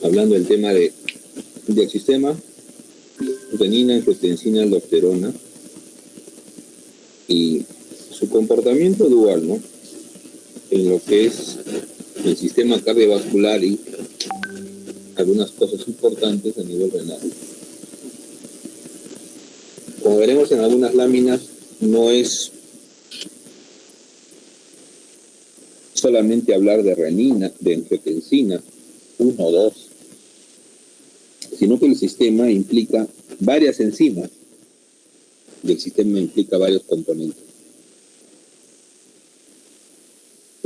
hablando del tema del sistema renina, angiotensina, aldosterona y su comportamiento dual, ¿no? En lo que es el sistema cardiovascular y algunas cosas importantes a nivel renal. Como veremos en algunas láminas, no es solamente hablar de renina, de angiotensina 1 o 2, sino que el sistema implica varias enzimas y el sistema implica varios componentes.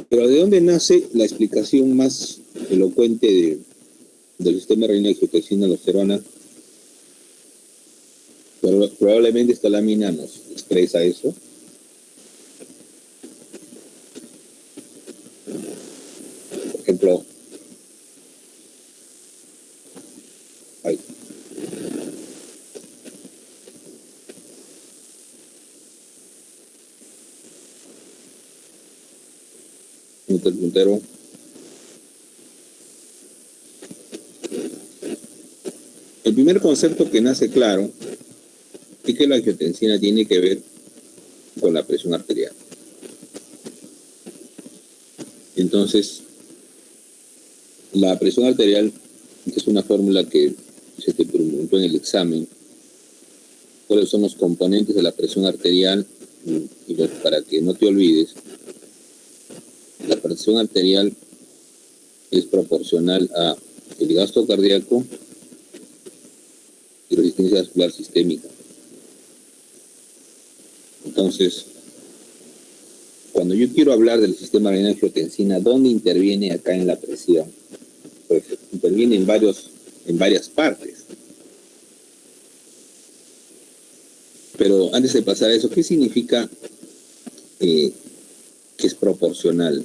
Pero ¿de dónde nace la explicación más elocuente del sistema renina, angiotensina, aldosterona? Probablemente esta lámina nos expresa eso. Por ejemplo, ahí. El puntero. El primer concepto que nace claro es que la angiotensina tiene que ver con la presión arterial. Entonces, la presión arterial es una fórmula que se te preguntó en el examen. ¿Cuáles son los componentes de la presión arterial? Y para que no te olvides, la presión arterial es proporcional a el gasto cardíaco y resistencia vascular sistémica. Entonces, cuando yo quiero hablar del sistema renina, angiotensina, ¿dónde interviene acá en la presión? Pues interviene en varias partes. Pero antes de pasar a eso, ¿qué significa que es proporcional?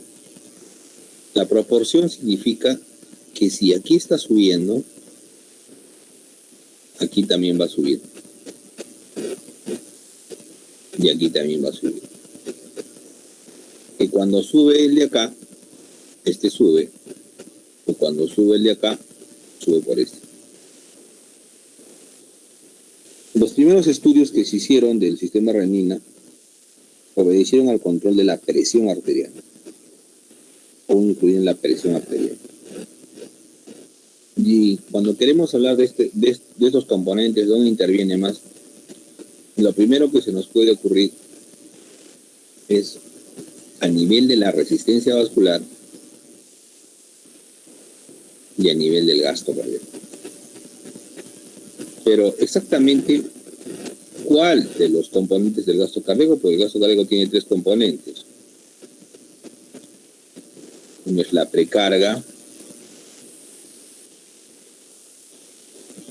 La proporción significa que si aquí está subiendo, aquí también va a subir. Y aquí también va a subir. Que cuando sube el de acá, este sube. O cuando sube el de acá, sube por este. Los primeros estudios que se hicieron del sistema renina obedecieron al control de la presión arterial. O incluyen la presión arterial. Y cuando queremos hablar de estos componentes, ¿dónde interviene más? Lo primero que se nos puede ocurrir es a nivel de la resistencia vascular y a nivel del gasto cardíaco. Pero exactamente, ¿cuál de los componentes del gasto cardíaco? Porque el gasto cardíaco tiene 3 componentes. Uno es la precarga,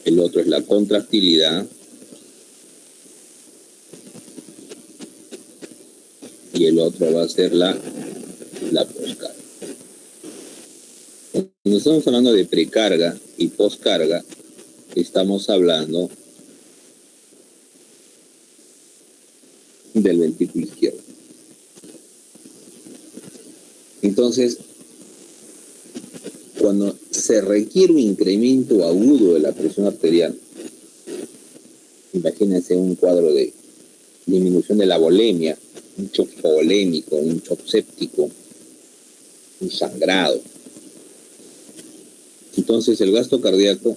el otro es la contractilidad y el otro va a ser la poscarga. Cuando estamos hablando de precarga y poscarga, estamos hablando del ventrículo izquierdo. Entonces, cuando se requiere un incremento agudo de la presión arterial, imagínense un cuadro de disminución de la volemia, un shock hipovolémico, un shock séptico, un sangrado. Entonces el gasto cardíaco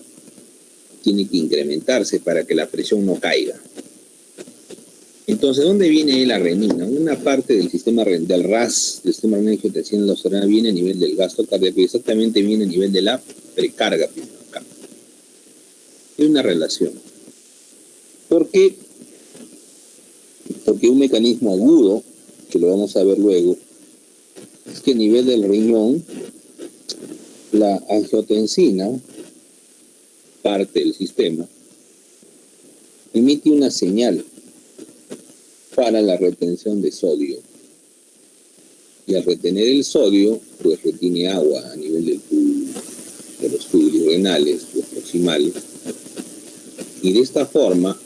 tiene que incrementarse para que la presión no caiga. Entonces, ¿dónde viene la renina? Una parte del sistema del RAS, del sistema renina, angiotensina, aldosterona, viene a nivel del gasto cardíaco y exactamente viene a nivel de la precarga. Es una relación. ¿Por qué? Porque un mecanismo agudo, que lo vamos a ver luego, es que a nivel del riñón, la angiotensina, parte del sistema, emite una señal para la retención de sodio. Y al retener el sodio, pues retiene agua a nivel de los túbulos renales, los proximales. Y de esta forma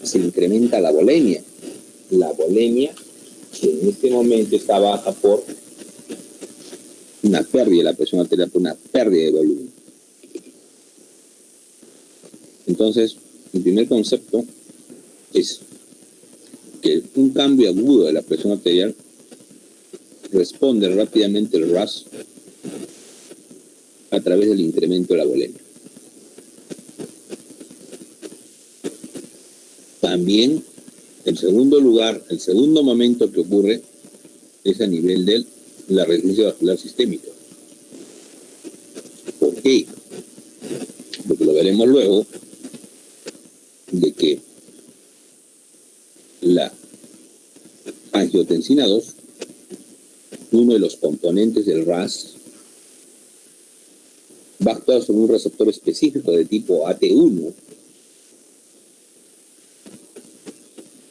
se incrementa la volemia. La volemia, que en este momento está baja por una pérdida de la presión arterial, por una pérdida de volumen. Entonces, el primer concepto es que un cambio agudo de la presión arterial responde rápidamente el RAS a través del incremento de la volemia. También, en segundo lugar, el segundo momento que ocurre es a nivel de la resistencia vascular sistémica. ¿Por qué? Porque lo veremos luego, de que la angiotensina 2, uno de los componentes del RAS, va a actuar sobre un receptor específico de tipo AT1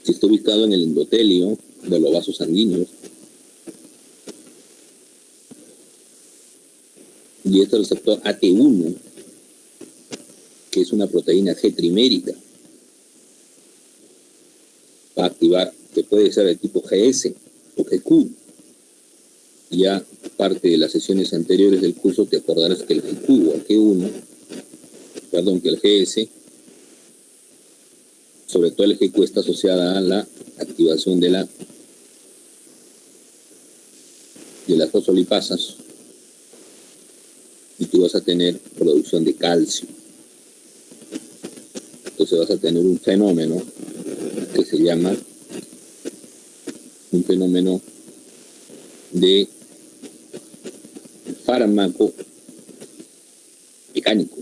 que está ubicado en el endotelio de los vasos sanguíneos. Y este receptor AT1, que es una proteína G trimérica, va a activar, que puede ser de tipo GS o GQ. Ya parte de las sesiones anteriores del curso te acordarás que el GQ o el G1, perdón, que el GS, sobre todo el GQ, está asociada a la activación de las fosfolipasas, y tú vas a tener producción de calcio. Entonces vas a tener un fenómeno que se llama un fenómeno de fármaco mecánico,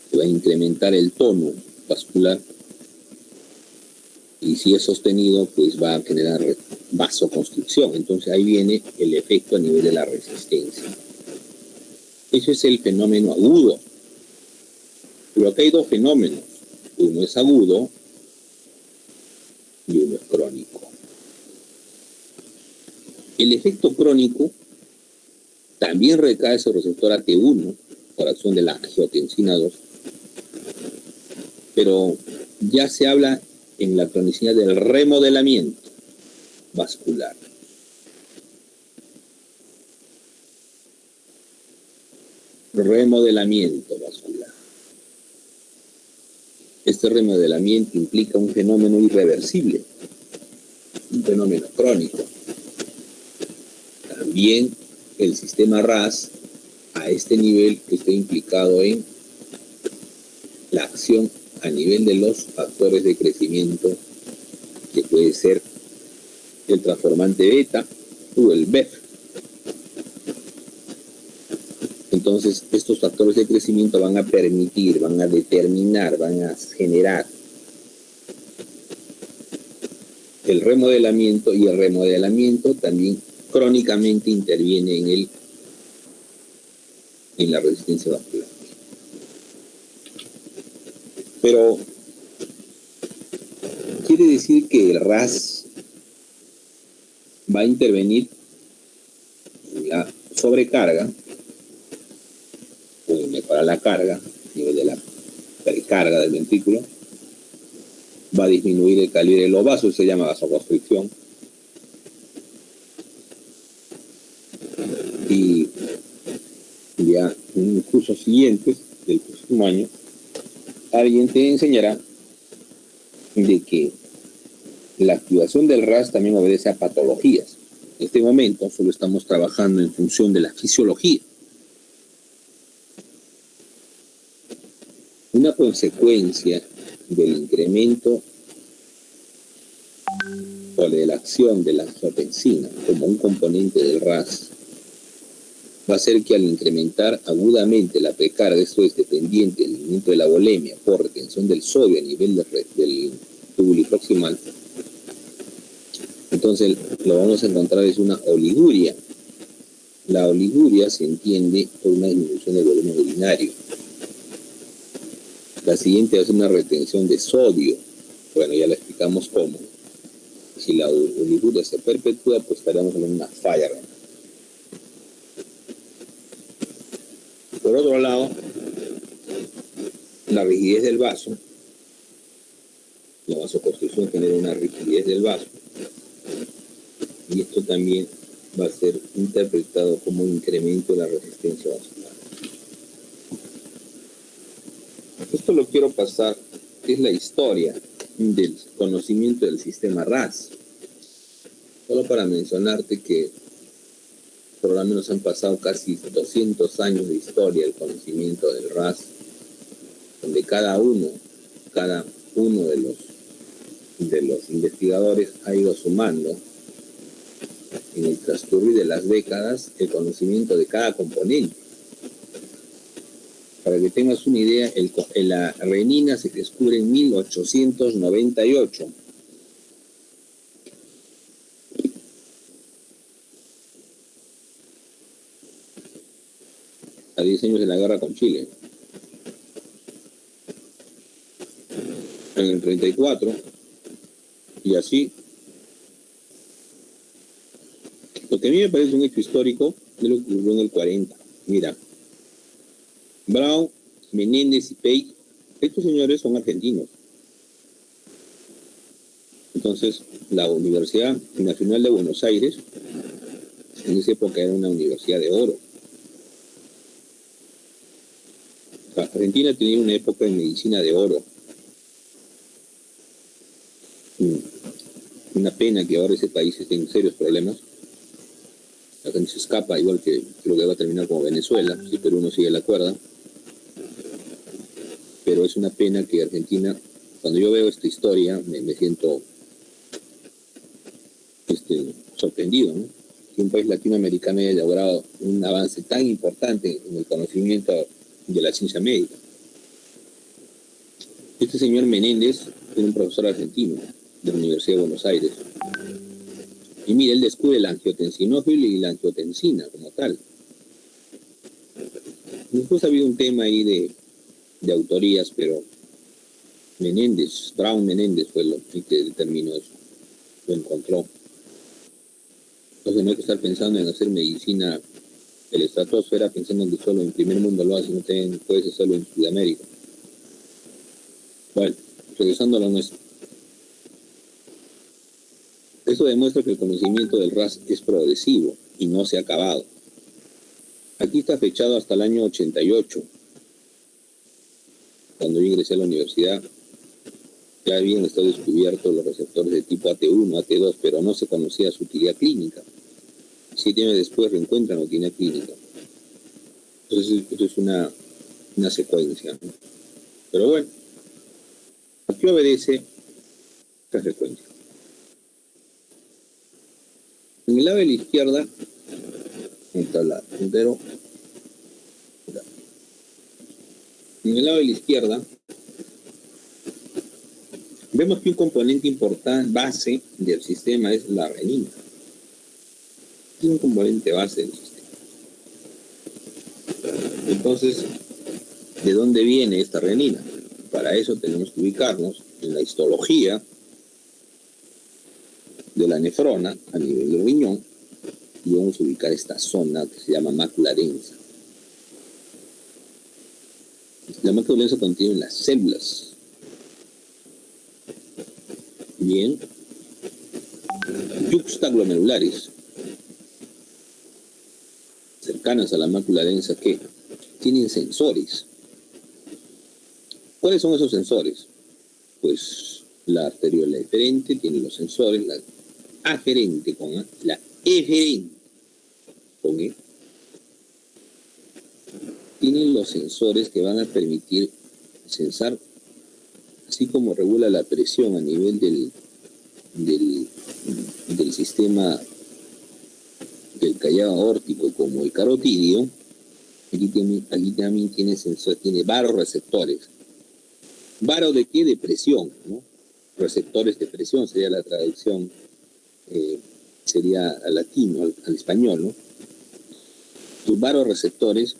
que va a incrementar el tono vascular, y si es sostenido, pues va a generar vasoconstricción. Entonces ahí viene el efecto a nivel de la resistencia. Eso es el fenómeno agudo. Pero acá hay dos fenómenos. Uno es agudo y uno es crónico. El efecto crónico también recae sobre el receptor AT1 por acción de la angiotensina 2, pero ya se habla en la cronicidad del remodelamiento vascular. Remodelamiento vascular. Este remodelamiento implica un fenómeno irreversible, un fenómeno crónico. También el sistema RAS a este nivel está implicado en la acción a nivel de los factores de crecimiento, que puede ser el transformante beta o el BEF. Entonces, estos factores de crecimiento van a permitir, van a determinar, van a generar el remodelamiento, y el remodelamiento también crónicamente interviene en la resistencia vascular. Pero quiere decir que el RAS va a intervenir en la sobrecarga, o mejorar la carga, a nivel de la precarga del ventrículo, va a disminuir el calibre de los vasos, se llama vasoconstricción, y ya en los cursos siguientes del próximo año alguien te enseñará de que la activación del RAS también obedece a patologías. En este momento solo estamos trabajando en función de la fisiología. Una consecuencia del incremento o de la acción de la angiotensina como un componente del RAS va a ser que al incrementar agudamente la precarga, esto es dependiente del incremento de la volemia por retención del sodio a nivel del túbulo proximal, entonces lo vamos a encontrar es una oliguria. La oliguria se entiende por una disminución del volumen urinario. La siguiente es una retención de sodio. Bueno, ya la explicamos cómo. Si la oliguria se perpetúa, pues estaremos en una falla renal. Por otro lado, la rigidez del vaso, la vasoconstricción genera una rigidez del vaso, y esto también va a ser interpretado como un incremento de la resistencia vascular. Esto lo quiero pasar, es la historia del conocimiento del sistema RAS. Solo para mencionarte que por lo menos han pasado casi 200 años de historia el conocimiento del RAS, donde cada uno de los investigadores ha ido sumando en el transcurrir de las décadas el conocimiento de cada componente. Para que tengas una idea, la renina se descubre en 1898. A 10 años de la guerra con Chile. En el 34, y así. Lo que a mí me parece un hecho histórico es lo que ocurrió en el 40. Mira, Brown, Menéndez y Page, estos señores son argentinos. Entonces, la Universidad Nacional de Buenos Aires, en esa época era una universidad de oro. Argentina tenía una época de medicina de oro. Una pena que ahora ese país esté en serios problemas. La gente se escapa, igual que creo que va a terminar como Venezuela, si Perú no sigue la cuerda. Pero es una pena que Argentina, cuando yo veo esta historia, me siento sorprendido, ¿no? Que un país latinoamericano haya logrado un avance tan importante en el conocimiento de la ciencia médica. Este señor Menéndez era un profesor argentino de la Universidad de Buenos Aires. Y mira, él descubre el angiotensinófilo y la angiotensina como tal. Después ha habido un tema ahí de autorías, pero Brown Menéndez fue el que determinó eso, lo encontró. Entonces no hay que estar pensando en hacer medicina de la estratosfera, pensando en que solo en primer mundo lo hacen, no puedes hacerlo en Sudamérica. Bueno, regresando a lo nuestro. Eso demuestra que el conocimiento del RAS es progresivo y no se ha acabado. Aquí está fechado hasta el año 88. Cuando yo ingresé a la universidad, ya habían estado descubiertos los receptores de tipo AT1, AT2, pero no se conocía su utilidad clínica. 7 años después reencuentran la utilidad clínica. Entonces, esto es una secuencia, ¿no? Pero bueno, ¿a qué obedece esta secuencia? En el lado de la izquierda, está la puntero. En el lado de la izquierda, vemos que un componente importante, base del sistema, es la renina. Es un componente base del sistema. Entonces, ¿de dónde viene esta renina? Para eso tenemos que ubicarnos en la histología de la nefrona a nivel del riñón y vamos a ubicar esta zona que se llama mácula densa. La mácula densa contiene las células. Bien. Yuxtaglomerulares, cercanas a la mácula densa, que tienen sensores. ¿Cuáles son esos sensores? Pues la arteriola eferente tiene los sensores, la aferente con A, la eferente con E, tienen los sensores que van a permitir sensar, así como regula la presión a nivel del sistema del callado aórtico como el carotidio. Aquí también tiene sensor, tiene varoreceptores. ¿Varo de qué? De presión, ¿no? Receptores de presión sería la traducción, sería al latino, al español, ¿no? Tus varoreceptores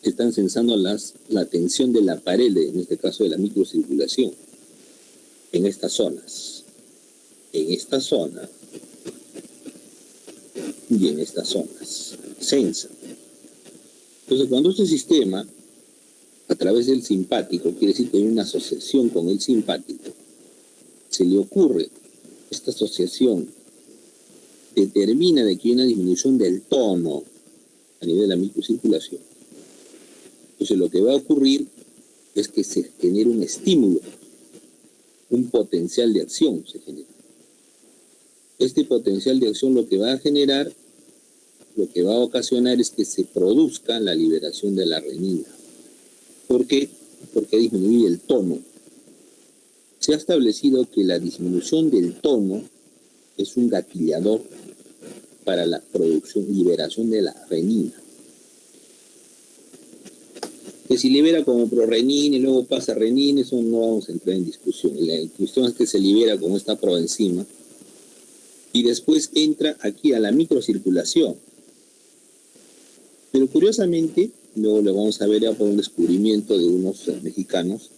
están sensando la tensión de la pared, en este caso de la microcirculación, en estas zonas. En esta zona y en estas zonas. Sensa. Entonces, cuando este sistema, a través del simpático, quiere decir que hay una asociación con el simpático, se le ocurre, esta asociación determina de que hay una disminución del tono a nivel de la microcirculación. Entonces, lo que va a ocurrir es que se genere un estímulo, un potencial de acción se genera. Este potencial de acción lo que va a generar, lo que va a ocasionar es que se produzca la liberación de la renina. ¿Por qué? Porque disminuye el tono. Se ha establecido que la disminución del tono es un gatillador para la producción, liberación de la renina. Que si libera como prorrenina y luego pasa renina, eso no vamos a entrar en discusión. La cuestión es que se libera como esta proenzima y después entra aquí a la microcirculación. Pero curiosamente, luego lo vamos a ver ya por un descubrimiento de unos mexicanos,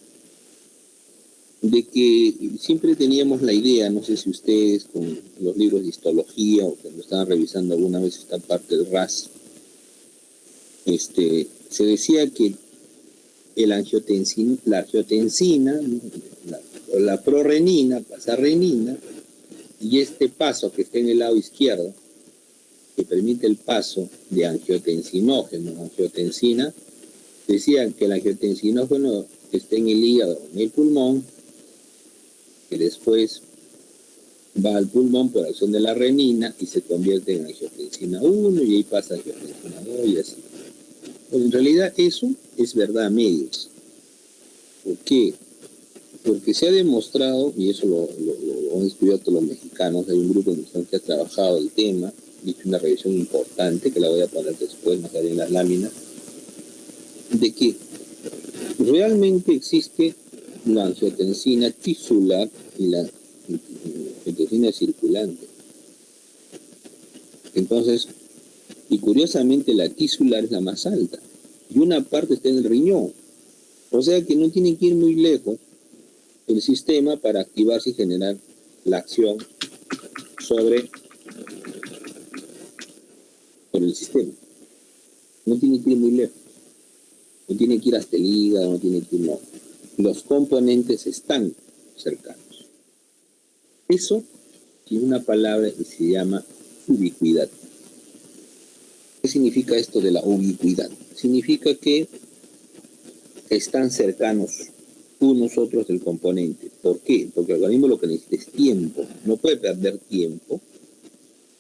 de que siempre teníamos la idea, no sé si ustedes con los libros de histología o cuando estaban revisando alguna vez esta parte del RAS, se decía que la angiotensina, la prorrenina pasa a renina, y este paso que está en el lado izquierdo, que permite el paso de angiotensinógeno, angiotensina, decían que el angiotensinógeno está en el hígado, en el pulmón, que después va al pulmón por acción de la renina y se convierte en angiotensina 1 y ahí pasa a angiotensina 2 y así. Pero en realidad eso es verdad a medias. ¿Por qué? Porque se ha demostrado, y eso lo han descubierto los mexicanos, hay un grupo de mexicanos que ha trabajado el tema, y hecho una revisión importante, que la voy a poner después, más allá en las láminas, de que realmente existe la angiotensina tisular y la angiotensina circulante. Entonces, y curiosamente la tisular es la más alta, y una parte está en el riñón. O sea que no tiene que ir muy lejos el sistema para activarse y generar la acción sobre el sistema. No tiene que ir muy lejos. No tiene que ir hasta el hígado, no tiene que ir, no. Los componentes están cercanos. Eso tiene una palabra que se llama ubicuidad. ¿Qué significa esto de la ubicuidad? Significa que están cercanos unos otros del componente. ¿Por qué? Porque el organismo lo que necesita es tiempo. No puede perder tiempo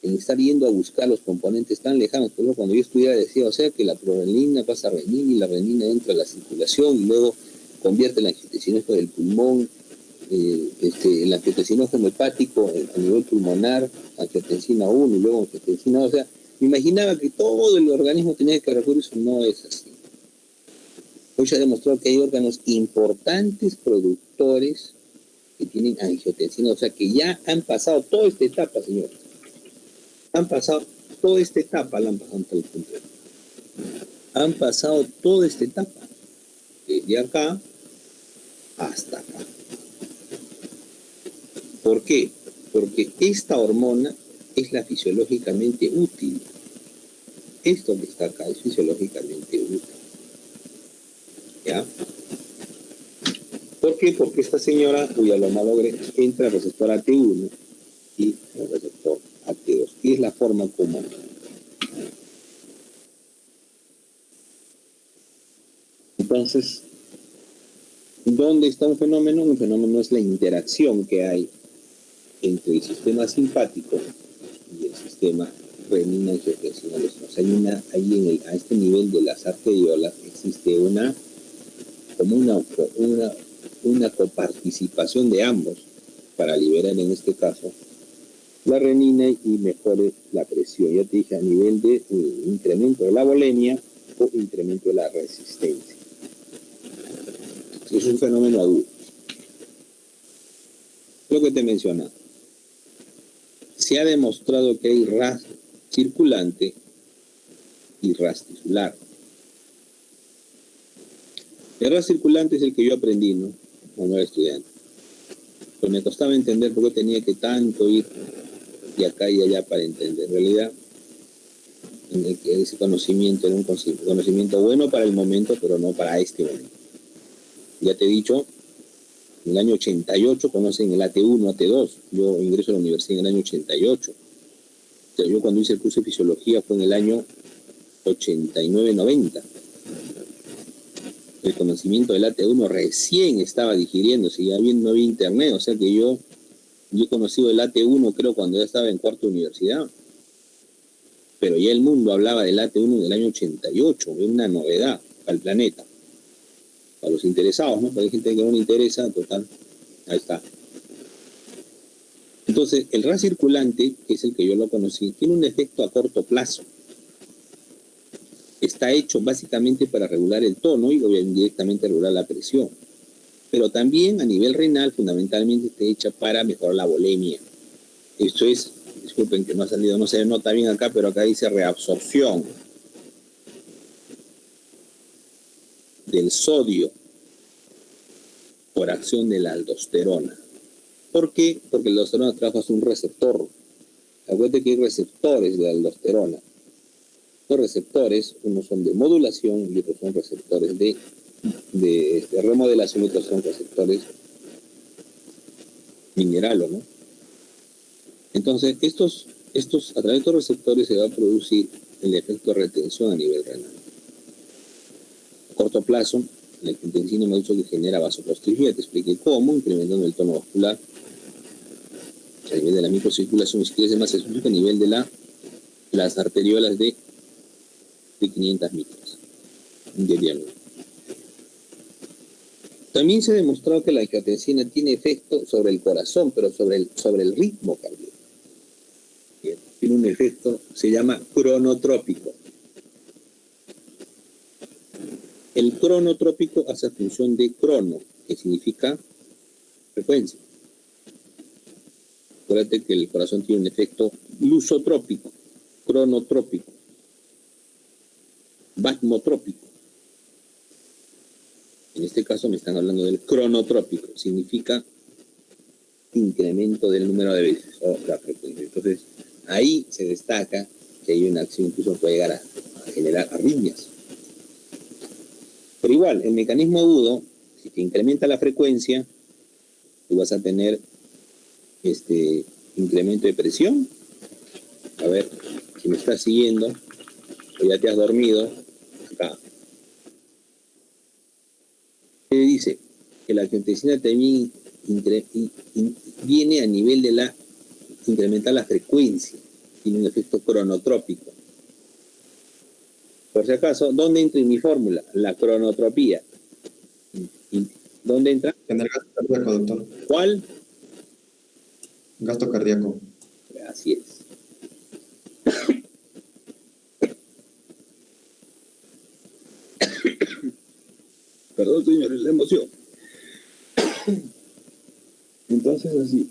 en estar yendo a buscar los componentes tan lejanos. Por ejemplo, cuando yo estudiaba decía, o sea que la prorrenina pasa a renina y la renina entra a la circulación y luego convierte el angiotensinógeno del pulmón, el angiotensinógeno hepático a nivel pulmonar, angiotensina 1 y luego angiotensina 2. O sea, me imaginaba que todo el organismo tenía que recurrir, eso no es así. Hoy se ha demostrado que hay órganos importantes productores que tienen angiotensina, o sea que ya han pasado toda esta etapa, señores. Han pasado toda esta etapa, han pasado toda esta etapa, desde acá hasta acá. ¿Por qué? Porque esta hormona es la fisiológicamente útil. Esto que está acá es fisiológicamente útil. ¿Ya? ¿Por qué? Porque esta señora, cuya lo malogre, entra al receptor AT1 y el receptor AT2, y es la forma común. Entonces, ¿dónde está un fenómeno? Un fenómeno es la interacción que hay entre el sistema simpático y el sistema renina-angiotensina. O sea, a este nivel de las arteriolas existe una coparticipación de ambos para liberar en este caso la renina y mejore la presión. Ya te dije, a nivel de incremento de la volemia o incremento de la resistencia. Es un fenómeno agudo. Lo que te mencionaba. Se ha demostrado que hay RAS circulante y RAS tisular. El RAS circulante es el que yo aprendí, ¿no? Cuando era estudiante. Pero me costaba entender por qué tenía que tanto ir de acá y allá para entender. En realidad, ese conocimiento era un conocimiento bueno para el momento, pero no para este momento. Ya te he dicho, en el año 88 conocen el AT1, AT2. Yo ingreso a la universidad en el año 88. O sea, yo cuando hice el curso de fisiología fue en el año 89-90. el conocimiento del AT1 recién estaba digiriéndose, ya no había internet, o sea que yo he conocido el AT1 creo cuando ya estaba en cuarto de universidad, pero ya el mundo hablaba del AT1 del año 88, era una novedad al planeta, para los interesados, ¿no? Porque hay gente que no le interesa, total, ahí está. Entonces, el RAS circulante, que es el que yo lo conocí, tiene un efecto a corto plazo. Está hecho básicamente para regular el tono y directamente regular la presión. Pero también a nivel renal, fundamentalmente, está hecha para mejorar la volemia. Esto es, disculpen que no ha salido, no se nota bien acá, pero acá dice reabsorción del sodio por acción de la aldosterona. ¿Por qué? Porque la aldosterona trabaja un receptor. Acuérdate que hay receptores de la aldosterona. Los receptores, unos son de modulación y otros son receptores de remodelación y otros son receptores minerales, ¿no? Entonces, estos, a través de estos receptores se va a producir el efecto de retención a nivel renal. A corto plazo, la angiotensina me ha dicho que genera vasoconstricción, te expliqué cómo, incrementando el tono vascular a nivel de la microcirculación, y si quieres más específico, a nivel de las arteriolas de 500 micras de diámetro. También se ha demostrado que la angiotensina tiene efecto sobre el corazón, pero sobre el ritmo cardíaco. Tiene un efecto, se llama cronotrópico. El cronotrópico hace función de crono, que significa frecuencia. Acuérdate que el corazón tiene un efecto lusotrópico, cronotrópico, basmotrópico. En este caso me están hablando del cronotrópico, significa incremento del número de veces o la frecuencia. Entonces, ahí se destaca que hay una acción, incluso puede llegar a generar arritmias. Pero igual, el mecanismo agudo, si te incrementa la frecuencia, tú vas a tener incremento de presión. A ver, si me estás siguiendo, o ya te has dormido, acá. Se dice que la angiotensina también viene a nivel de incrementar la frecuencia, tiene un efecto cronotrópico. Por si acaso, ¿dónde entra en mi fórmula? La cronotropía. ¿Dónde entra? En el gasto cardíaco, doctor. ¿Cuál? Gasto cardíaco. Así es. Perdón, señores, la emoción. Entonces, así.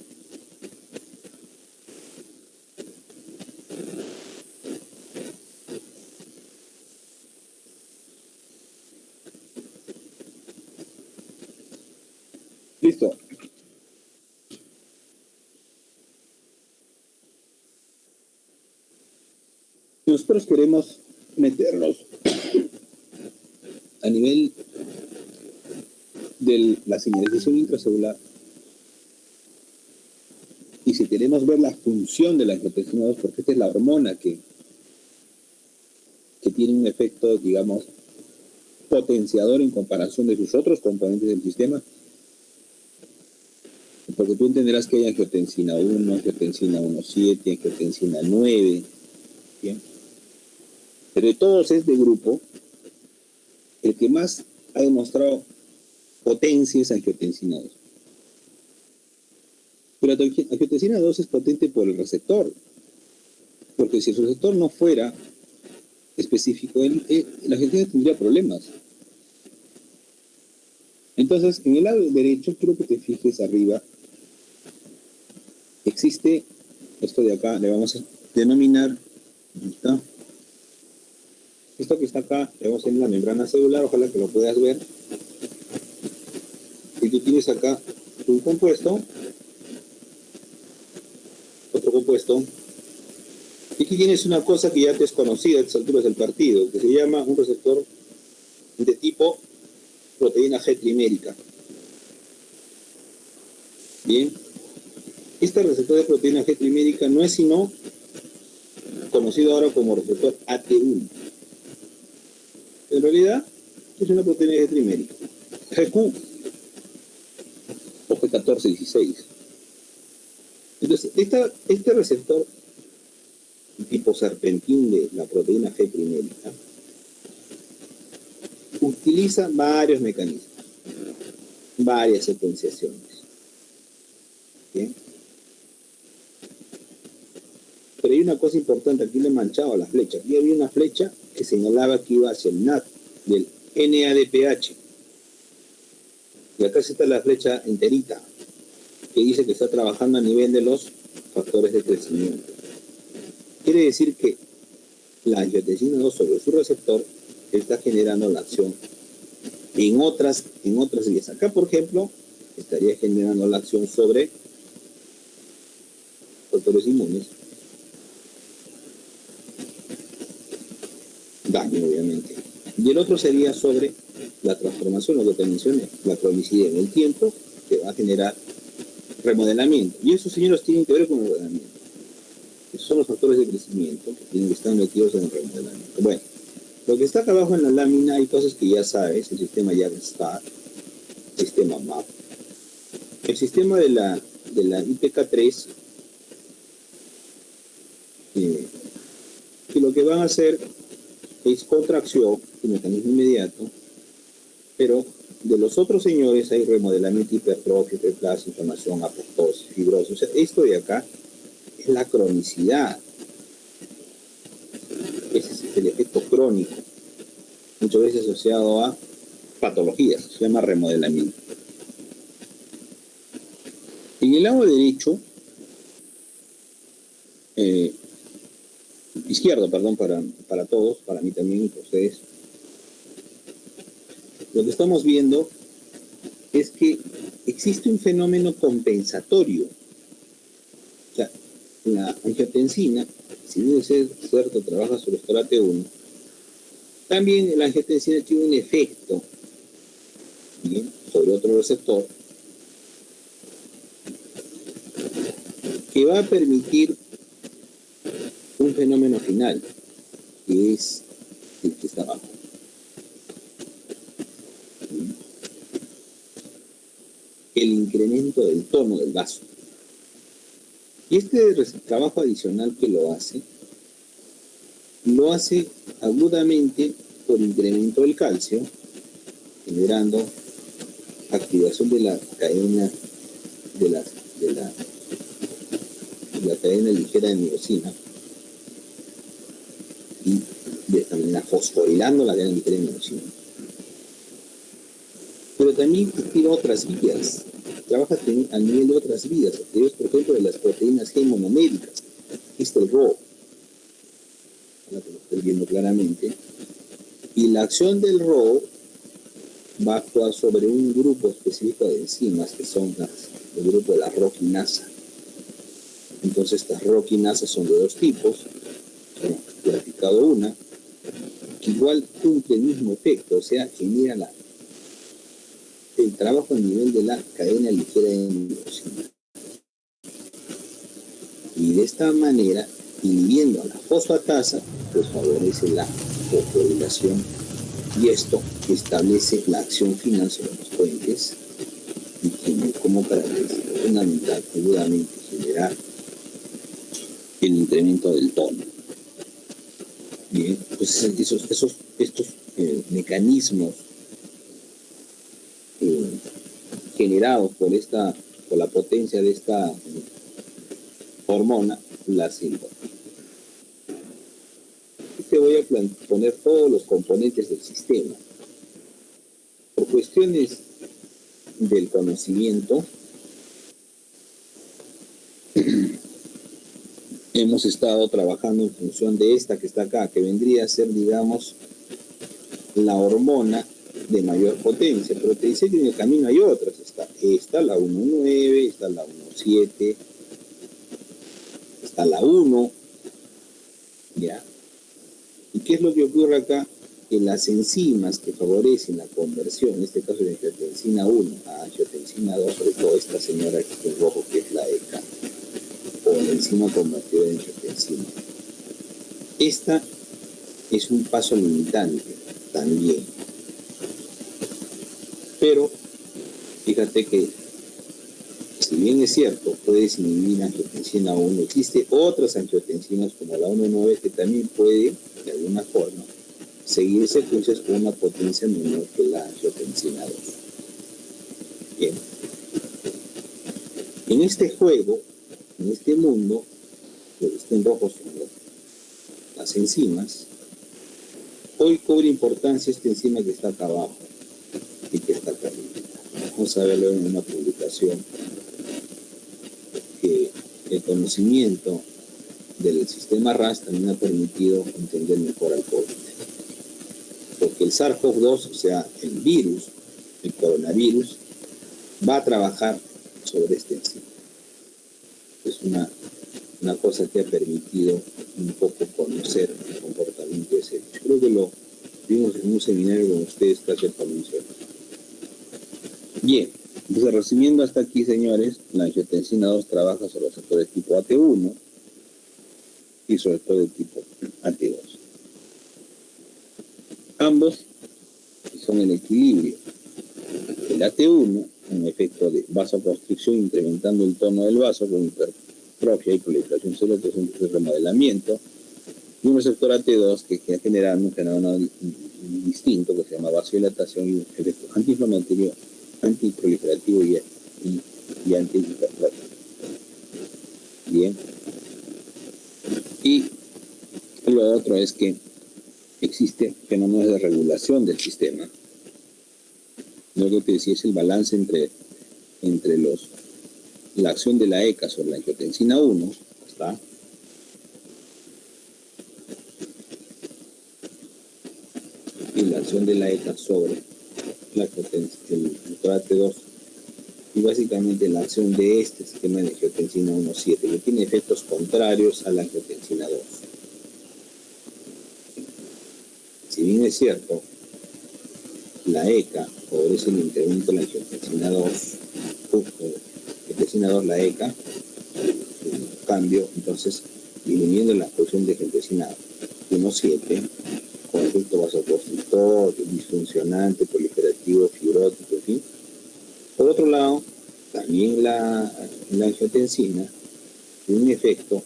Listo. Nosotros queremos meternos a nivel de la señalización intracelular y si queremos ver la función de la angiotensina 2, porque esta es la hormona que tiene un efecto, digamos, potenciador en comparación de sus otros componentes del sistema, porque tú entenderás que hay angiotensina 1, angiotensina 1,7, angiotensina 9, ¿bien? Pero de todos es de grupo, el que más ha demostrado potencia es angiotensina 2. Pero la angiotensina 2 es potente por el receptor, porque si el receptor no fuera específico, la angiotensina tendría problemas. Entonces, en el lado derecho, quiero que te fijes arriba, existe esto de acá, le vamos a denominar, ¿dónde está? Esto que está acá, le vamos a hacer la membrana celular, ojalá que lo puedas ver. Y tú tienes acá un compuesto, otro compuesto, y aquí tienes una cosa que ya te es conocida a estas alturas del partido, que se llama un receptor de tipo proteína G trimérica. Bien, este receptor de proteína G trimérica no es sino conocido ahora como receptor AT1. En realidad, Es una proteína de trimérica. GQ o G1416. Entonces, este receptor tipo serpentín de la proteína G primérica utiliza varios mecanismos, varias secuenciaciones. ¿Bien? Pero hay una cosa importante, aquí le he manchado la flecha. Aquí había una flecha que señalaba que iba hacia el NAD, del NADPH. Y acá está la flecha enterita, que dice que está trabajando a nivel de los factores de crecimiento. Quiere decir que la angiotensina 2 sobre su receptor está generando la acción en otras vías. Acá, por ejemplo, estaría generando la acción sobre factores inmunes, daño obviamente. Y el otro sería sobre la transformación, lo que te mencioné, la cronicidad en el tiempo, que va a generar remodelamiento. Y esos señores tienen que ver con el remodelamiento. Esos son los factores de crecimiento que tienen que estar metidos en el remodelamiento. Bueno, lo que está acá abajo en la lámina hay cosas que ya sabes, el sistema YAG-STAR, el sistema MAP. El sistema de la IPK3, que lo que van a hacer es contracción, un mecanismo inmediato, pero de los otros señores hay remodelamiento, hipertrofia, hiperplasia, inflamación, apoptosis, fibrosis. O sea, esto de acá es la cronicidad. Ese es el efecto crónico, muchas veces asociado a patologías, se llama remodelamiento. En el lado derecho, izquierdo, perdón, para todos, para mí también y para ustedes, lo que estamos viendo es que existe un fenómeno compensatorio. O sea, la angiotensina, si bien es cierto, trabaja sobre estorate 1, también la angiotensina tiene un efecto, ¿bien?, sobre otro receptor que va a permitir un fenómeno final, que es el que está abajo. El incremento del tono del vaso. Y este trabajo adicional que lo hace agudamente por incremento del calcio, generando activación de la cadena de la cadena ligera de miosina y de esta manera fosforilando la cadena ligera de miosina. Pero también activa otras vías, trabaja a nivel de otras vías, por ejemplo, de las proteínas G monoméricas. Aquí está el RAW, ahora que lo estoy viendo claramente, y la acción del RAW va a actuar sobre un grupo específico de enzimas que son el grupo de la ROCkinasa. Entonces estas ROCkinasas son de dos tipos, son clasificado una, que igual cumple el mismo efecto, o sea, genera el trabajo a nivel de la cadena ligera de miosina. Y de esta manera, inhibiendo a la fosfatasa, pues favorece la fosforilación y esto establece la acción final sobre los puentes y tiene como característica fundamental seguramente generar el incremento del tono. Bien, pues estos mecanismos generados por la potencia de esta hormona, la silva. Te voy a poner todos los componentes del sistema. Por cuestiones del conocimiento, hemos estado trabajando en función de esta que está acá, que vendría a ser, digamos, la hormona de mayor potencia, pero te dice que en el camino hay otras. Está la 1.9, está la 1.7, está la 1, ¿ya? ¿Y qué es lo que ocurre acá? Que las enzimas que favorecen la conversión, en este caso de angiotensina 1 a angiotensina 2, sobre todo esta señora aquí en rojo, que es la ECA, o la enzima convertida en angiotensina. Esta es un paso limitante también. Pero fíjate que, si bien es cierto, puedes inhibir angiotensina 1, existe otras angiotensinas como la 1,9 que también puede, de alguna forma, seguir secuencias con una potencia menor que la angiotensina 2. Bien. En este juego, en este mundo, lo que está en rojo son las enzimas. Hoy cobra importancia esta enzima que está acá abajo y que está acá arriba. Vamos a verlo en una publicación que el conocimiento del sistema RAS también ha permitido entender mejor al COVID. Porque el SARS-CoV-2, o sea, el virus, el coronavirus, va a trabajar sobre este enzima. Es una cosa que ha permitido un poco conocer el comportamiento de ese virus. Creo que lo vimos en un seminario con ustedes casi al comienzo. Bien, entonces resumiendo hasta aquí, señores, la angiotensina 2 trabaja sobre los receptores tipo AT1 y sobre todo el tipo AT2. Ambos son en equilibrio. El AT1, un efecto de vasoconstricción incrementando el tono del vaso con hipertrofia y proliferación celular, que es un proceso de remodelamiento, y un receptor AT2 que genera un fenómeno distinto que se llama vasodilatación y un efecto antiinflamatorio, antiproliferativo y antihipertrófico. Bien. Y lo otro es que existe fenómenos de regulación del sistema. Lo que te decía es el balance entre la acción de la ECA sobre la angiotensina 1, ¿está? Y la acción de la ECA sobre el AT2, y básicamente la acción de este sistema de angiotensina 1,7, que tiene efectos contrarios a la angiotensina 2. Si bien es cierto, la ECA favorece el incremento de la angiotensina 2, la ECA, en cambio, entonces, disminuyendo la producción de angiotensina 1,7, con efecto vasoconstrictor, disfuncionante, proliferativo, fibrótico, en fin. Por otro lado, también la angiotensina tiene un efecto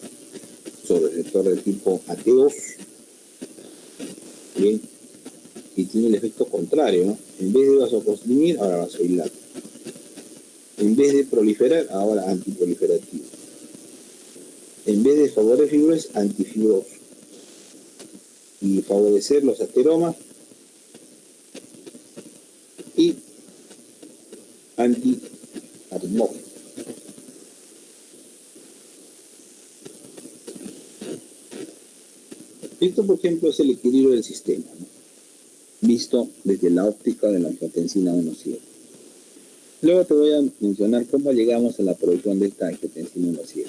sobre el receptor de tipo AT2, bien, y tiene el efecto contrario, ¿no? En vez de vasoconstrictir, ahora vasodilata. En vez de proliferar, ahora antiproliferativo. En vez de favorecer fibrosis, antifibroso. Y favorecer los ateromas y antiarmógenos. Esto, por ejemplo, es el equilibrio del sistema, ¿no? Visto desde la óptica de la angiotensina 1,7. Luego te voy a mencionar cómo llegamos a la producción de esta angiotensina 1,7.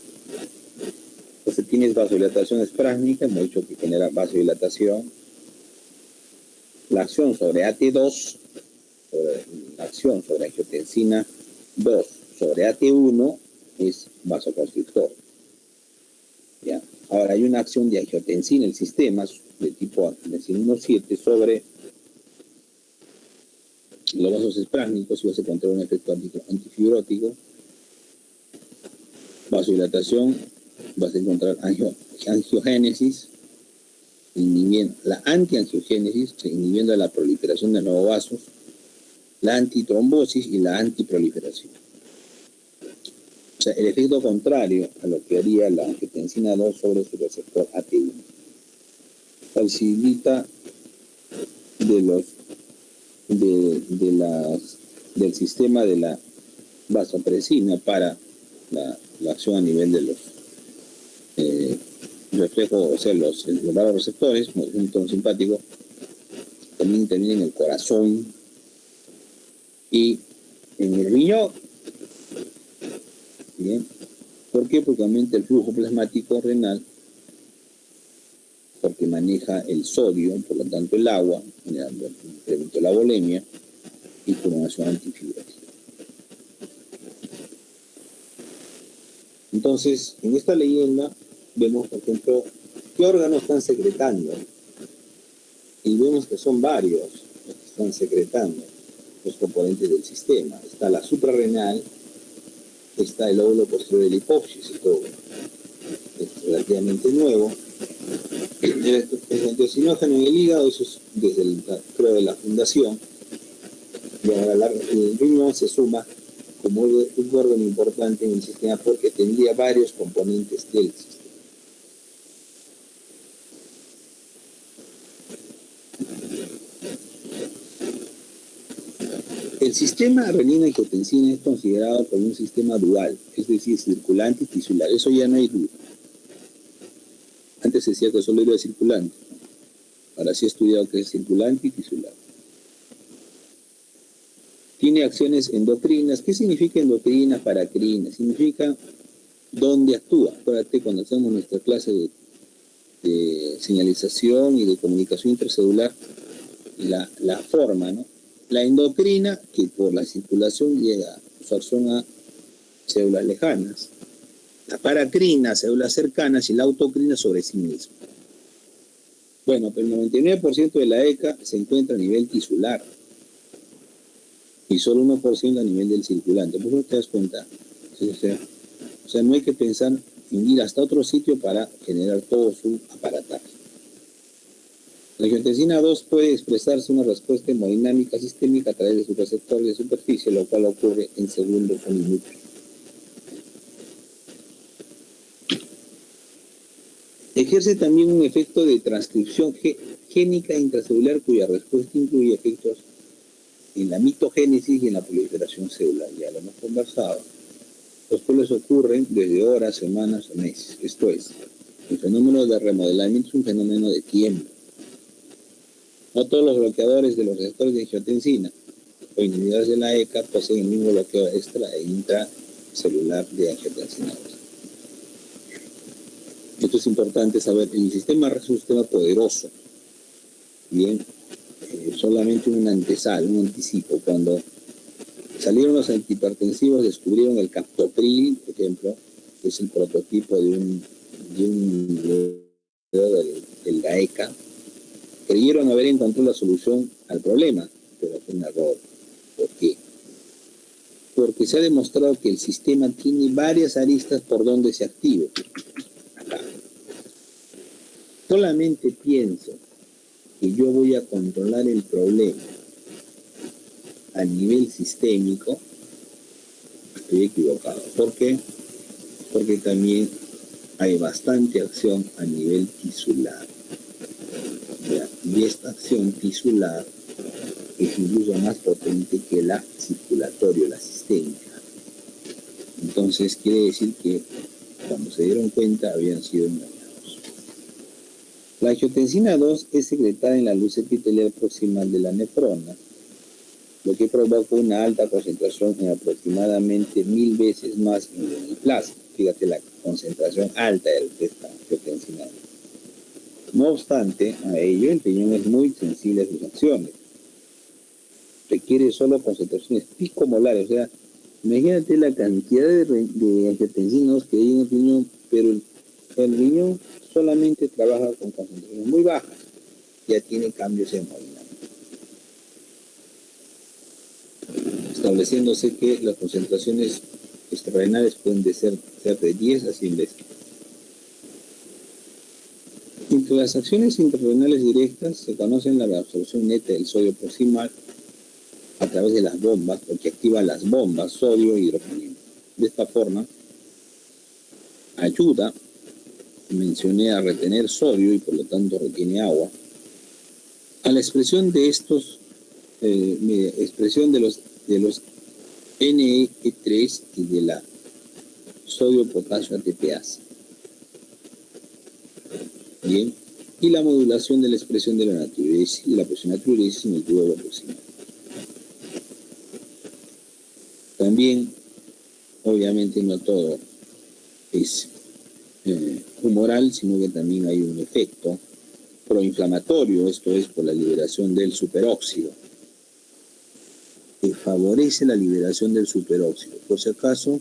Entonces tienes vasodilatación esprágnica, hemos dicho que genera vasodilatación. La acción sobre AT2, la acción sobre angiotensina 2 sobre AT1 es vasoconstrictor. ¿Ya? Ahora hay una acción de angiotensina en el sistema de tipo angiotensina 1,7 sobre los vasos esprágnicos y vas a encontrar un efecto antifibrótico. Vasodilatación, vas a encontrar angiogénesis, inhibiendo la antiangiogénesis, inhibiendo la proliferación de nuevos vasos, la antitrombosis y la antiproliferación. O sea, el efecto contrario a lo que haría la angiotensina 2 sobre su receptor AT1. Facilita del sistema de la vasopresina para la acción a nivel de los reflejos, o sea, los receptores, como un tono simpático, también interviene en el corazón y en el riñón. Bien. ¿Por qué? Porque aumenta el flujo plasmático renal, porque maneja el sodio, por lo tanto el agua, generando el incremento de la volemia y formación antifibrótica. Entonces, en esta leyenda vemos, por ejemplo, qué órganos están secretando. Y vemos que son varios los que están secretando. los componentes del sistema. Está la suprarrenal, está el lóbulo posterior de la hipófisis, todo es relativamente nuevo. El antiocinógeno en el hígado, eso es desde creo de la fundación. Y ahora el riñón se suma como un órgano importante en el sistema porque tendría varios componentes del sistema. El sistema renina-angiotensina es considerado como un sistema dual, es decir, circulante y tisular. Eso ya no hay duda. Antes se decía que solo era circulante. Ahora sí he estudiado que es circulante y tisular. Tiene acciones endocrinas. ¿Qué significa endocrina, paracrina? Significa dónde actúa. Acuérdate, cuando hacemos nuestra clase de señalización y de comunicación intracelular, la forma, ¿no? La endocrina, que por la circulación llega a su acción a células lejanas. La paracrina, células cercanas, y la autocrina sobre sí misma. Bueno, pero el 99% de la ECA se encuentra a nivel tisular y solo 1% a nivel del circulante. ¿Por qué te das cuenta? O sea, no hay que pensar en ir hasta otro sitio para generar todo su aparataje. La angiotensina 2 puede expresarse una respuesta hemodinámica sistémica a través de sus receptores de superficie, lo cual ocurre en segundos o minutos. Ejerce también un efecto de transcripción génica intracelular cuya respuesta incluye efectos en la mitogénesis y en la proliferación celular. Ya lo hemos conversado. Los cuales ocurren desde horas, semanas o meses. Esto es, el fenómeno de remodelamiento es un fenómeno de tiempo. No todos los bloqueadores de los receptores de angiotensina o inhibidores de la ECA poseen el mismo bloqueo extra e intracelular de angiotensina. Esto es importante saber. El sistema es un sistema poderoso. Bien, solamente un antesal, un anticipo. Cuando salieron los antihipertensivos, descubrieron el captopril, por ejemplo, que es el prototipo de un del GAECA. Creyeron haber encontrado la solución al problema, pero fue un error. ¿Por qué? Porque se ha demostrado que el sistema tiene varias aristas por donde se activa. Acá. Solamente pienso que yo voy a controlar el problema a nivel sistémico, estoy equivocado. ¿Por qué? Porque también hay bastante acción a nivel tisular. Y esta acción tisular es incluso más potente que la circulatoria, la sistémica. Entonces quiere decir que cuando se dieron cuenta habían sido engañados. La angiotensina 2 es secretada en la luz epitelial proximal de la nefrona, lo que provoca una alta concentración en aproximadamente 1000 veces más en el plasma. Fíjate la concentración alta de esta angiotensina 2. No obstante, a ello el riñón es muy sensible a sus acciones. Requiere solo concentraciones picomolares, o sea, imagínate la cantidad de angiotensinas que hay en el riñón, pero el riñón solamente trabaja con concentraciones muy bajas, ya tiene cambios hemodinámicos. Estableciéndose que las concentraciones extrarrenales pueden ser de 10 a 100 veces. Entre las acciones intrarrenales directas se conocen la absorción neta del sodio proximal a través de las bombas, porque activa las bombas sodio e hidrogenio. De esta forma, ayuda, mencioné, a retener sodio y por lo tanto retiene agua. A la expresión de estos, expresión de los NE3 y de la sodio-potasio ATPase. Bien, y la modulación de la expresión de la natriuresis y la presión natriuresis en el tubo proximal. También, obviamente, no todo es humoral, sino que también hay un efecto proinflamatorio, esto es por la liberación del superóxido, que favorece la liberación del superóxido. Por si acaso,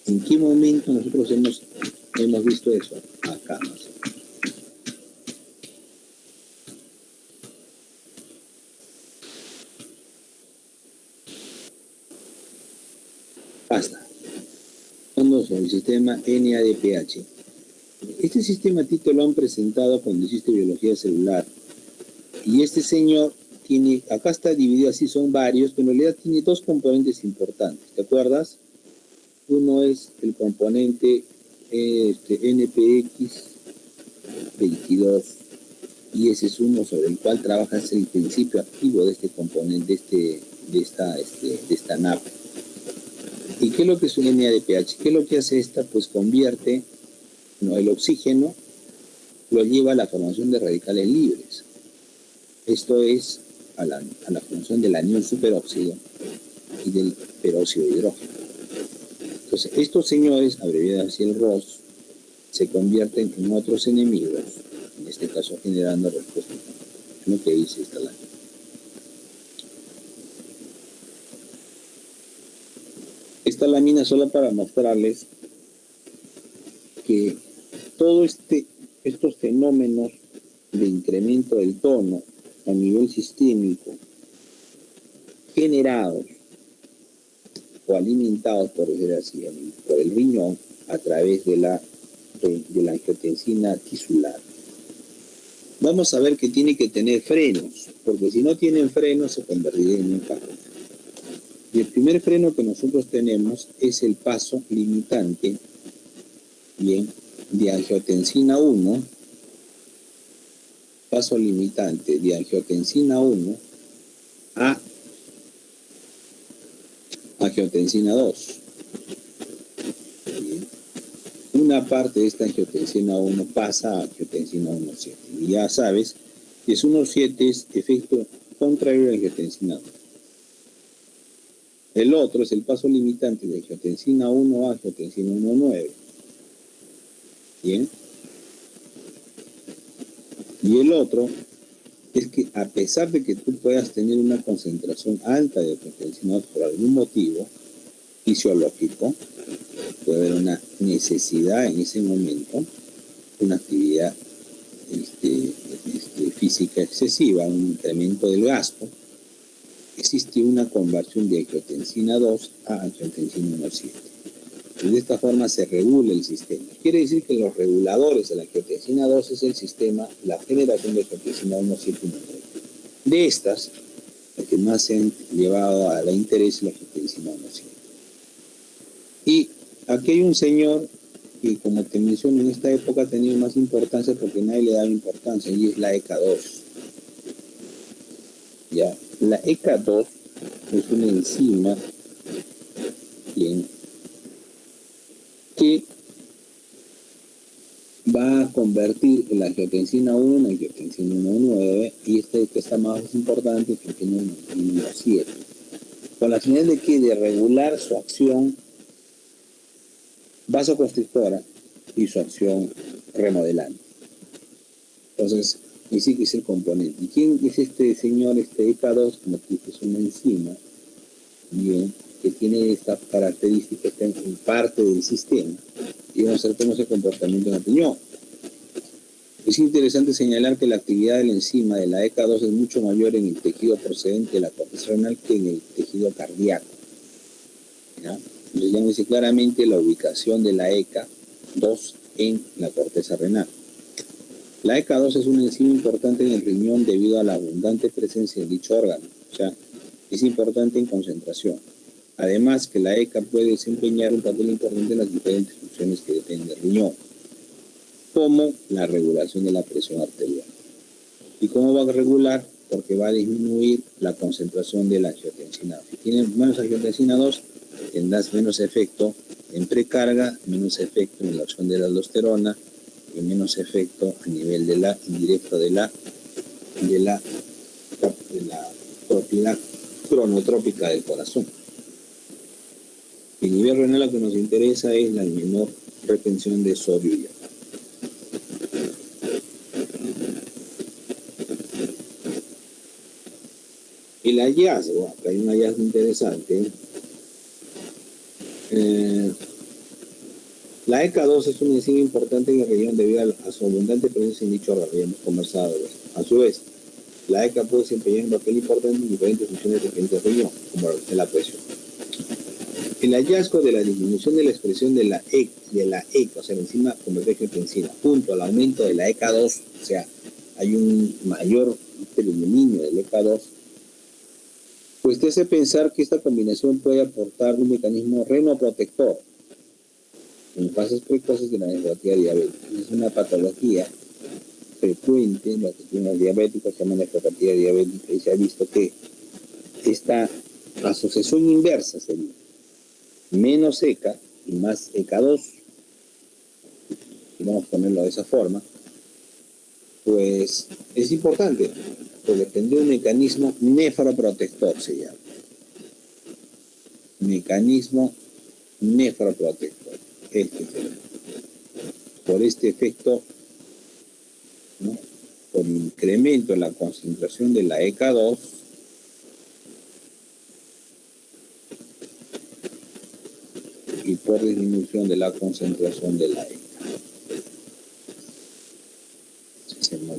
¿en qué momento nosotros hemos visto eso? Acá más o menos. Basta. Hablando sobre el sistema NADPH. Este sistema, Tito, lo han presentado cuando hiciste biología celular. Y este señor tiene, acá está dividido así, son varios, pero en realidad tiene dos componentes importantes. ¿Te acuerdas? Uno es el componente NPX22, y ese es uno sobre el cual trabajas el principio activo de este componente, de esta NAP. ¿Y qué es lo que es un NADPH? ¿Qué es lo que hace esta? Pues convierte el oxígeno, lo lleva a la formación de radicales libres. Esto es a la formación del anión superóxido y del peróxido de hidrógeno. Entonces, estos señores, abreviados así el ROS, se convierten en otros enemigos, en este caso generando respuesta. Es lo que dice esta lámina. Esta lámina solo para mostrarles que todos estos fenómenos de incremento del tono a nivel sistémico generados o alimentados, por decir así, por el riñón a través de la angiotensina tisular. Vamos a ver que tiene que tener frenos, porque si no tienen frenos se convertiría en un carro. Y el primer freno que nosotros tenemos es el paso limitante, bien, de angiotensina 1, paso limitante de angiotensina 1 a angiotensina 2. Bien. Una parte de esta angiotensina 1 pasa a angiotensina 1,7. Y ya sabes que es 1,7 es efecto contrario a la angiotensina 2. El otro es el paso limitante de angiotensina 1 a angiotensina 1,9. Bien. Y el otro es que a pesar de que tú puedas tener una concentración alta de angiotensina 2 por algún motivo fisiológico, puede haber una necesidad en ese momento, una actividad física excesiva, un incremento del gasto, existe una conversión de angiotensina 2 a angiotensina 1,7. Y de esta forma se regula el sistema. Quiere decir que los reguladores de la angiotensina 2 es el sistema, la generación de angiotensina 1,7 y 1,9. De estas, la que más se han llevado a la interés es la angiotensina 1,7. Y aquí hay un señor que, como te menciono, en esta época ha tenido más importancia porque nadie le daba importancia, y es la ECA2. Ya, la ECA2 es una enzima que va a convertir la angiotensina 1 en angiotensina 1,9, y que está más importante que tiene 1,7. Con la finalidad de que de regular su acción vasoconstrictora y su acción remodelante. Entonces, ese que es el componente. ¿Y quién es este señor, ECA2? Como te dije, es una enzima, bien, que tiene estas características en parte del sistema, y vamos a ver cómo es el comportamiento en el riñón. Es interesante señalar que la actividad de la enzima de la ECA2 es mucho mayor en el tejido procedente de la corteza renal que en el tejido cardíaco. ¿Ya? Entonces ya me dice claramente la ubicación de la ECA2 en la corteza renal. La ECA2 es una enzima importante en el riñón debido a la abundante presencia de dicho órgano, o sea, es importante en concentración. Además que la ECA puede desempeñar un papel importante en las diferentes funciones que dependen del riñón, como la regulación de la presión arterial. ¿Y cómo va a regular? Porque va a disminuir la concentración de la angiotensina 2. Si tienes menos angiotensina 2, tendrás menos efecto en precarga, menos efecto en la acción de la aldosterona y menos efecto a nivel de la indirecta de la propiedad cronotrópica del corazón. El nivel renal lo que nos interesa es la menor retención de sodio y agua. El hallazgo, acá hay un hallazgo interesante. La ECA2 es una enzima importante en el riñón debido a su abundante presencia en dicho órgano, hemos conversado de esto. A su vez, la ECA puede desempeñar un papel importante en diferentes funciones diferentes del riñón, como la presión. El hallazgo de la disminución de la expresión de la ECA, o sea, la enzima convertida en enzima, junto al aumento de la ECA2, o sea, hay un mayor predominio del ECA2, pues te hace pensar que esta combinación puede aportar un mecanismo renoprotector en fases precoces de la nefropatía diabética. Es una patología frecuente en los diabéticos, se llama nefropatía diabética, y se ha visto que esta asociación inversa sería menos ECA y más ECA2, y vamos a ponerlo de esa forma, pues es importante, porque tendría un mecanismo nefroprotector, se llama. Mecanismo nefroprotector. Por este efecto, ¿no? Por incremento en la concentración de la ECA2, y por disminución de la concentración de la ECA.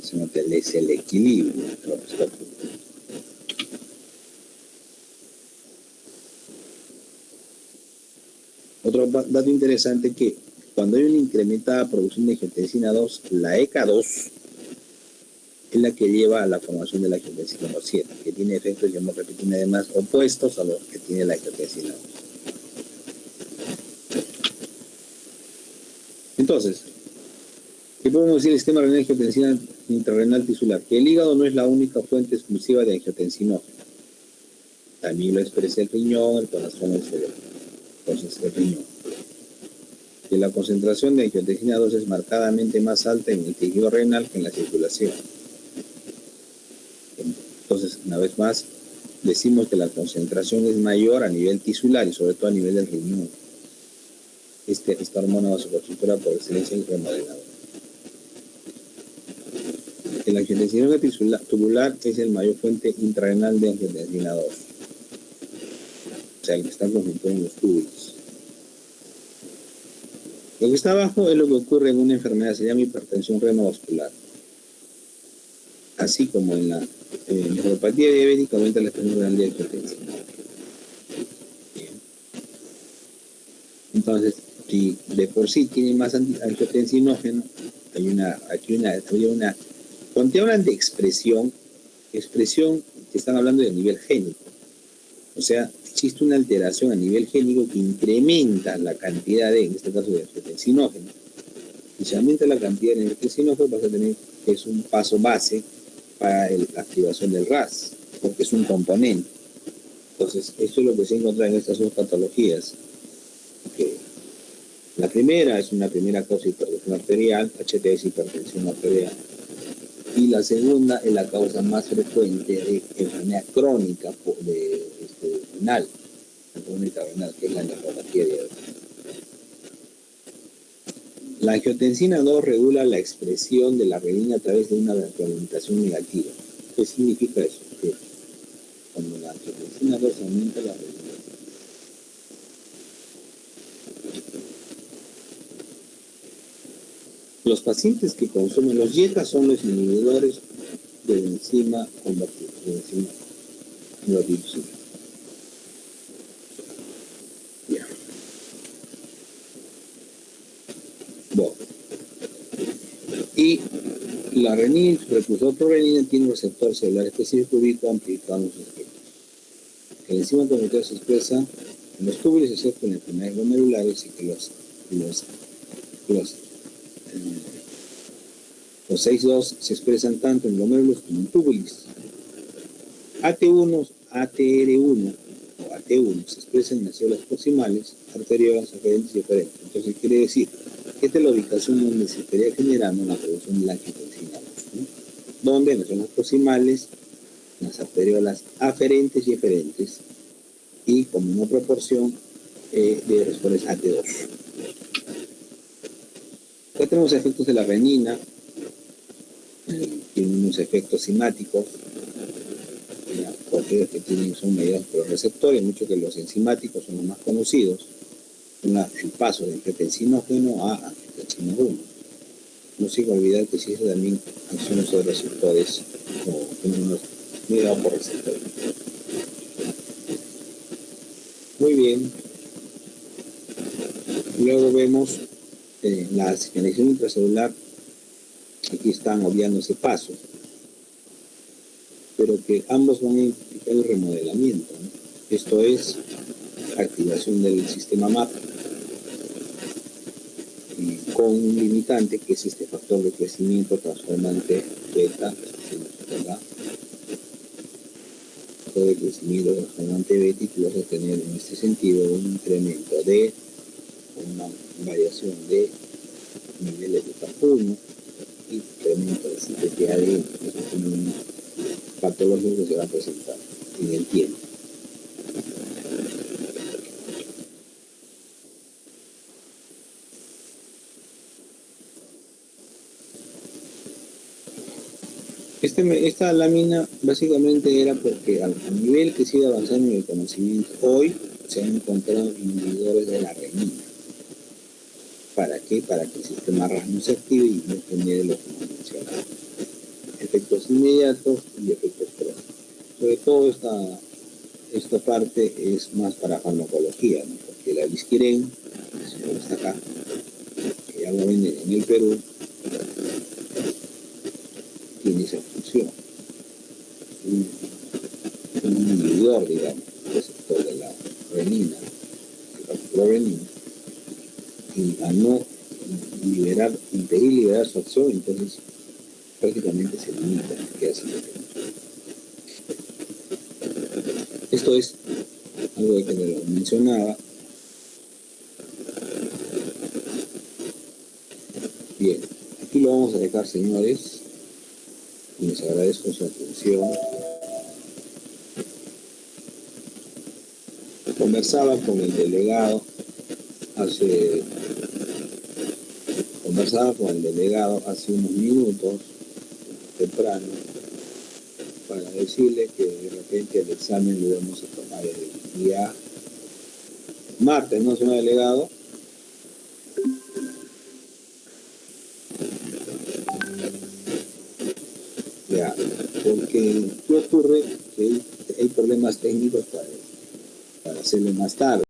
Se nota el equilibrio. Otro dato interesante es que cuando hay una incrementada producción de angiotensina 2, la ECA2 es la que lleva a la formación de la angiotensina 2,7, que tiene efectos, ya hemos repetido, además opuestos a los que tiene la angiotensina 2. Entonces, ¿qué podemos decir del sistema renal de angiotensina intrarrenal tisular? Que el hígado no es la única fuente exclusiva de angiotensinógeno. También lo expresa el riñón, el corazón, el cerebro. Entonces, el riñón. Que la concentración de angiotensina 2 es marcadamente más alta en el tejido renal que en la circulación. Entonces, una vez más, decimos que la concentración es mayor a nivel tisular y sobre todo a nivel del riñón. Esta hormona vasoconstrictora por excelencia y remodeladora. La angiotensinógeno tubular es el mayor fuente intrarrenal de angiotensina 2. O sea, el que está concentrado en los túbulos. Lo que está abajo es lo que ocurre en una enfermedad, se llama hipertensión renovascular. Así como en la nefropatía diabética aumenta la expresión renal de angiotensina. Entonces, si de por sí tiene más angiotensinógeno, cuando te hablan de expresión, que están hablando de nivel génico. O sea, existe una alteración a nivel génico que incrementa la cantidad de, en este caso, de angiotensinógeno. Y si aumenta la cantidad de angiotensinógeno, vas a tener, es un paso base para la activación del RAS, porque es un componente. Entonces, esto es lo que se encuentra en estas dos patologías. Que la primera es una primera causa de hipertensión arterial, HT es hipertensión arterial. Y la segunda es la causa más frecuente de enfermedad crónica renal, crónica renal, que es la nefropatía diabética. La angiotensina 2 regula la expresión de la renina a través de una retroalimentación negativa. ¿Qué significa eso? Que cuando la angiotensina 2 aumenta la renina, los pacientes que consumen los YECA son los inhibidores de la enzima convertida, de la enzima neurotipsina. Ya. Bueno. Y la renina y su precursor prorenina tiene un receptor celular específico ubicado amplificado en sus efectos. Que la enzima convertida se expresa en los túbulos, excepto en enfermedades glomerulares, y que los 6,2 se expresan tanto en glomérulos como en túbulos. AT1 o AT1 se expresan en las células proximales, arteriosas, aferentes y eferentes. Entonces quiere decir que esta es la ubicación donde se estaría generando la producción de la angiotensina 2, ¿no? Donde en las células proximales, en las arteriolas aferentes y eferentes, y como una proporción de receptores AT2. Acá tenemos efectos de la renina, tienen unos efectos enzimáticos, porque son mediados por los receptores, mucho que los enzimáticos son los más conocidos, el paso de angiotensinógeno a angiotensina 1. No se olvidar que existe también acciones sobre receptores o fenómenos mediados por receptores. Muy bien. Luego vemos la señalización intracelular. Aquí están obviándose pasos, pero que ambos van a implicar el remodelamiento, ¿no? Esto es activación del sistema MAP con un limitante que es este factor de crecimiento transformante beta, ¿verdad? Factor de crecimiento transformante beta, y tú vas a tener en este sentido un incremento de una variación de niveles de TAF1 y incremento de síntesis de ADN. Eso es un patológico que se va a presentar en el tiempo. Esta lámina básicamente era porque al nivel que sigue avanzando en el conocimiento, hoy se han encontrado inhibidores de la renina. ¿Para qué? Para que el sistema RAS no se active y no genere lo que hemos mencionado. Efectos inmediatos y efectos crónicos. Sobre todo esta parte es más para farmacología, ¿no? Porque la Lisquiren, como está acá, que ya lo venden en el Perú, tiene esa función. Un inhibidor, digamos, receptor de la renina, la renina, y al no impedir liberar su acción, entonces prácticamente se limita, queda sin efecto. Esto es algo que lo mencionaba. Bien, aquí lo vamos a dejar, señores, y les agradezco su atención. Conversaba con el delegado hace unos minutos, temprano, para decirle que de repente el examen lo vamos a tomar el día martes, ¿no, señor delegado? Ya, porque ¿qué ocurre? Que hay problemas técnicos para hacerlo más tarde.